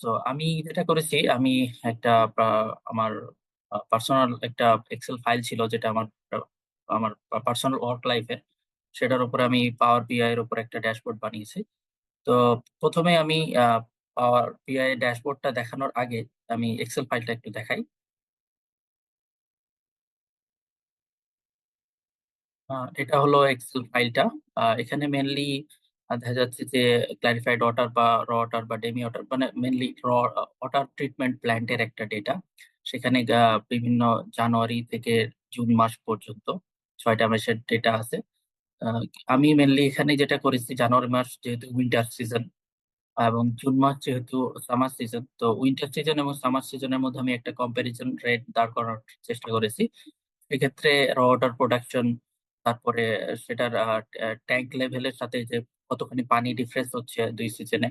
So আমি যেটা করেছি, আমি একটা আমার পার্সোনাল একটা এক্সেল ফাইল ছিল, যেটা আমার পার্সোনাল ওয়ার্ক লাইফে, সেটার উপরে আমি পাওয়ার বিআই এর উপর একটা ড্যাশবোর্ড বানিয়েছি। তো প্রথমে আমি পাওয়ার বিআই ড্যাশবোর্ডটা দেখানোর আগে আমি এক্সেল ফাইলটা একটু দেখাই। এটা হলো এক্সেল ফাইলটা। এখানে মেনলি দেখা যাচ্ছে যে ক্লারিফাইড ওয়াটার বা র ওয়াটার বা ডেমি ওয়াটার, মানে মেনলি ওয়াটার ট্রিটমেন্ট প্ল্যান্টের একটা ডেটা। সেখানে বিভিন্ন জানুয়ারি থেকে জুন মাস পর্যন্ত 6টা মাসের ডেটা আছে। আহ, আমি মেনলি এখানে যেটা করেছি, জানুয়ারি মাস যেহেতু উইন্টার সিজন এবং জুন মাস যেহেতু সামার সিজন, তো উইন্টার সিজন এবং সামার সিজনের মধ্যে আমি একটা কম্পারিজন রেট দাঁড় করানোর চেষ্টা করেছি। সেক্ষেত্রে র ওয়াটার প্রোডাকশন, তারপরে সেটার ট্যাঙ্ক লেভেলের সাথে যে কতখানি পানি ডিফারেন্স হচ্ছে দুই সিজনে,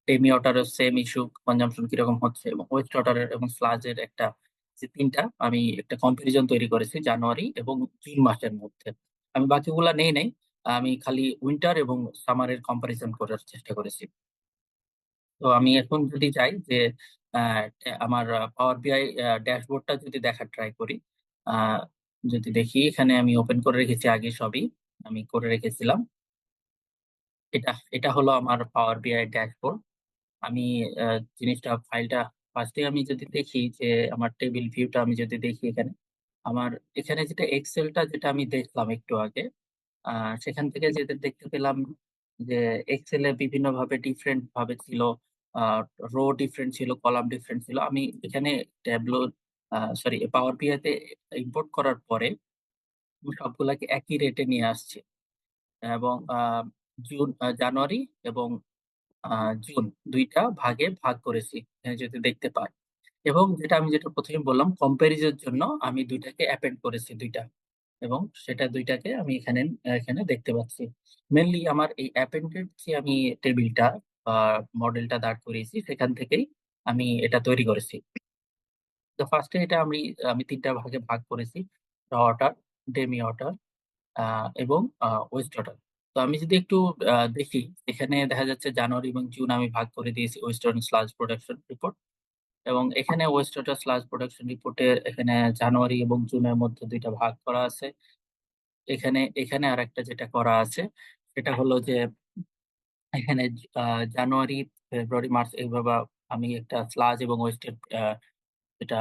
টেমি ওয়াটারের সেম ইস্যু, কনজাম্পশন কিরকম হচ্ছে, এবং ওয়েস্ট ওয়াটারের এবং স্লাজের একটা, যে তিনটা আমি একটা কম্পারিজন তৈরি করেছি জানুয়ারি এবং জুন মাসের মধ্যে। আমি বাকিগুলা নেই নাই, আমি খালি উইন্টার এবং সামারের কম্পারিজন করার চেষ্টা করেছি। তো আমি এখন যদি চাই যে আহ, আমার পাওয়ার বিআই ড্যাশবোর্ডটা যদি দেখার ট্রাই করি, আহ, যদি দেখি, এখানে আমি ওপেন করে রেখেছি আগে সবই, আমি করে রেখেছিলাম। এটা এটা হলো আমার পাওয়ার বিআই ড্যাশবোর্ড। আমি জিনিসটা ফাইলটা ফার্স্টে আমি যদি দেখি যে আমার টেবিল ভিউটা আমি যদি দেখি এখানে, আমার এখানে যেটা এক্সেলটা যেটা আমি দেখলাম একটু আগে, সেখান থেকে যেটা দেখতে পেলাম যে এক্সেলে বিভিন্ন ভাবে ডিফারেন্ট ভাবে ছিল, রো ডিফারেন্ট ছিল, কলাম ডিফারেন্ট ছিল। আমি এখানে ট্যাবলো, সরি, পাওয়ার বিআইতে ইম্পোর্ট করার পরে আমি সবগুলাকে একই রেটে নিয়ে আসছি, এবং জানুয়ারি এবং জুন দুইটা ভাগে ভাগ করেছি, এখানে যদি দেখতে পাই। এবং যেটা প্রথমে বললাম, কম্প্যারিজনের জন্য আমি দুইটাকে অ্যাপেন্ড করেছি, দুইটা, এবং সেটা দুইটাকে আমি এখানে এখানে দেখতে পাচ্ছি। মেনলি আমার এই অ্যাপেন্ডেড যে আমি টেবিলটা বা মডেলটা দাঁড় করিয়েছি, সেখান থেকেই আমি এটা তৈরি করেছি। তো ফার্স্টে এটা আমি আমি তিনটা ভাগে ভাগ করেছি: র ওয়াটার, ডেমি ওয়াটার এবং ওয়েস্ট ওয়াটার। তো আমি যদি একটু দেখি, এখানে দেখা যাচ্ছে জানুয়ারি এবং জুন আমি ভাগ করে দিয়েছি West water sludge production report, এবং এখানে ওয়েস্ট ওয়াটার স্লাজ প্রোডাকশন রিপোর্টের এখানে জানুয়ারি এবং জুনের মধ্যে দুইটা ভাগ করা আছে। এখানে এখানে আর একটা যেটা করা আছে, সেটা হলো যে এখানে জানুয়ারি, ফেব্রুয়ারি, মার্চ এইভাবে আমি একটা স্লাজ এবং ওয়েস্টের যেটা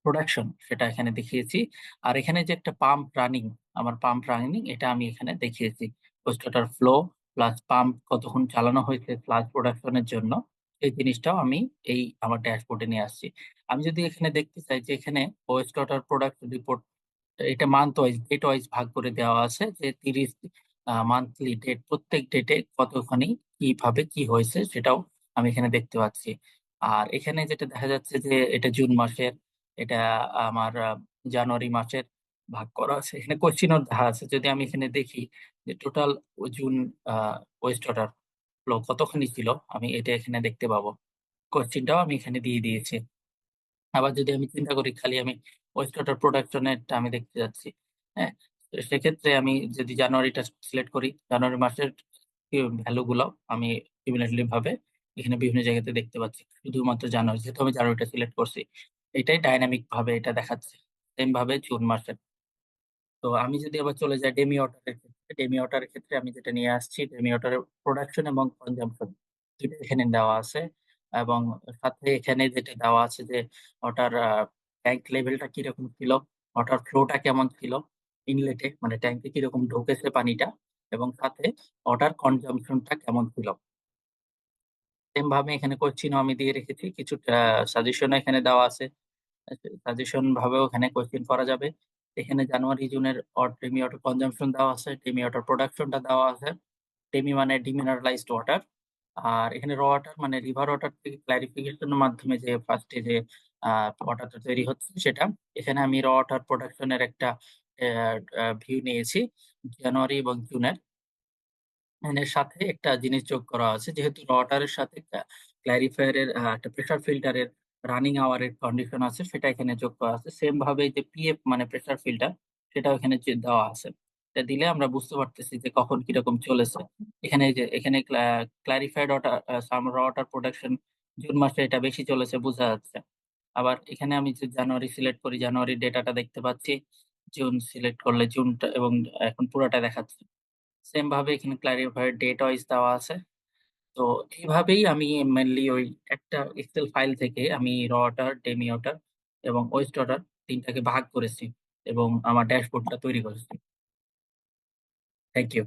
প্রোডাকশন সেটা এখানে দেখিয়েছি। আর এখানে যে একটা পাম্প রানিং, আমার পাম্প রানিং এটা আমি এখানে দেখিয়েছি। West water flow plus pump কতক্ষণ চালানো হয়েছে স্লাজ প্রোডাকশনের জন্য, এই জিনিসটাও আমি এই আমার ড্যাশবোর্ডে নিয়ে আসছি। আমি যদি এখানে দেখতে চাই যে এখানে ওয়েস্ট ওয়াটার প্রোডাকশন রিপোর্ট, এটা মান্থ ওয়াইজ, ডেট ওয়াইজ ভাগ করে দেওয়া আছে, যে 30 মান্থলি ডেট, প্রত্যেক ডেটে কতখানি কিভাবে কি হয়েছে সেটাও আমি এখানে দেখতে পাচ্ছি। আর এখানে যেটা দেখা যাচ্ছে যে এটা জুন মাসের, এটা আমার জানুয়ারি মাসের ভাগ করা আছে, এখানে কোশ্চিনও দেখা আছে। যদি আমি এখানে দেখি যে total June West water flow কতখানি ছিল, আমি এটা এখানে দেখতে পাবো, কোশ্চিনটাও আমি এখানে দিয়ে দিয়েছি। আবার যদি আমি চিন্তা করি খালি আমি ওয়েস্ট ওয়াটার প্রোডাকশনেরটা আমি দেখতে যাচ্ছি, হ্যাঁ, তো সেক্ষেত্রে আমি যদি জানুয়ারিটা সিলেক্ট করি, জানুয়ারি মাসের ভ্যালু গুলো আমি সিমিলারলি ভাবে এখানে বিভিন্ন জায়গাতে দেখতে পাচ্ছি। শুধুমাত্র জানুয়ারি, যেহেতু আমি জানুয়ারিটা সিলেক্ট করছি, এটাই ডাইনামিক ভাবে এটা দেখাচ্ছে। সেম ভাবে জুন মাসের। তো আমি যদি আবার চলে যাই ডেমি ওয়াটারের ক্ষেত্রে, ডেমি ওয়াটারের ক্ষেত্রে আমি যেটা নিয়ে আসছি, ডেমি ওয়াটারের প্রোডাকশন এবং কনজাম্পশন দুটো এখানে দেওয়া আছে। এবং সাথে এখানে যেটা দেওয়া আছে যে ওটার ট্যাঙ্ক লেভেলটা কিরকম ছিল, ওটার ফ্লোটা কেমন ছিল, ইনলেটে মানে ট্যাঙ্কে কিরকম ঢুকেছে পানিটা, এবং সাথে ওটার কনজাম্পশনটা কেমন ছিল। সেম ভাবে এখানে কোশ্চিনও আমি দিয়ে রেখেছি, কিছু সাজেশন এখানে দেওয়া আছে, সাজেশন ভাবেও এখানে কোশ্চেন করা যাবে। এখানে জানুয়ারি জুনের টেমি ওয়াটার কনজাম্পশন দেওয়া আছে, টেমি ওয়াটার প্রোডাকশনটা দেওয়া আছে। টেমি মানে ডিমিনারেলাইজড ওয়াটার, আর এখানে র ওয়াটার মানে রিভার ওয়াটার থেকে ক্লারিফিকেশনের মাধ্যমে যে ফার্স্টে যে ওয়াটারটা তৈরি হচ্ছে সেটা। এখানে আমি র ওয়াটার প্রোডাকশনের একটা ভিউ নিয়েছি জানুয়ারি এবং জুনের। এর সাথে একটা জিনিস যোগ করা আছে, যেহেতু ওয়াটারের সাথে ক্লারিফায়ারের একটা প্রেসার ফিল্টারের রানিং আওয়ারের কন্ডিশন আছে, সেটা এখানে যোগ করা আছে। সেম ভাবে যে পিএফ মানে প্রেসার ফিল্টার, সেটাও এখানে দেওয়া আছে। এটা দিলে আমরা বুঝতে পারতেছি যে কখন কিরকম চলেছে। এখানে এই যে এখানে clarified water, some water production June মাসে এটা বেশি চলেছে বোঝা যাচ্ছে। আবার এখানে আমি যে জানুয়ারি সিলেক্ট করি, জানুয়ারির ডেটাটা দেখতে পাচ্ছি। জুন সিলেক্ট করলে জুনটা এবং এখন পুরাটা দেখাচ্ছে। সেম ভাবে এখানে ক্লারিফায়ার ডেট ওয়াইজ দেওয়া আছে। তো এইভাবেই আমি মেইনলি ওই একটা এক্সেল ফাইল থেকে আমি র ওয়াটার, ডেমি ওয়াটার এবং ওয়েস্ট ওয়াটার ৩ টাকে ভাগ করেছি এবং আমার ড্যাশবোর্ডটা তৈরি করেছি। Thank you.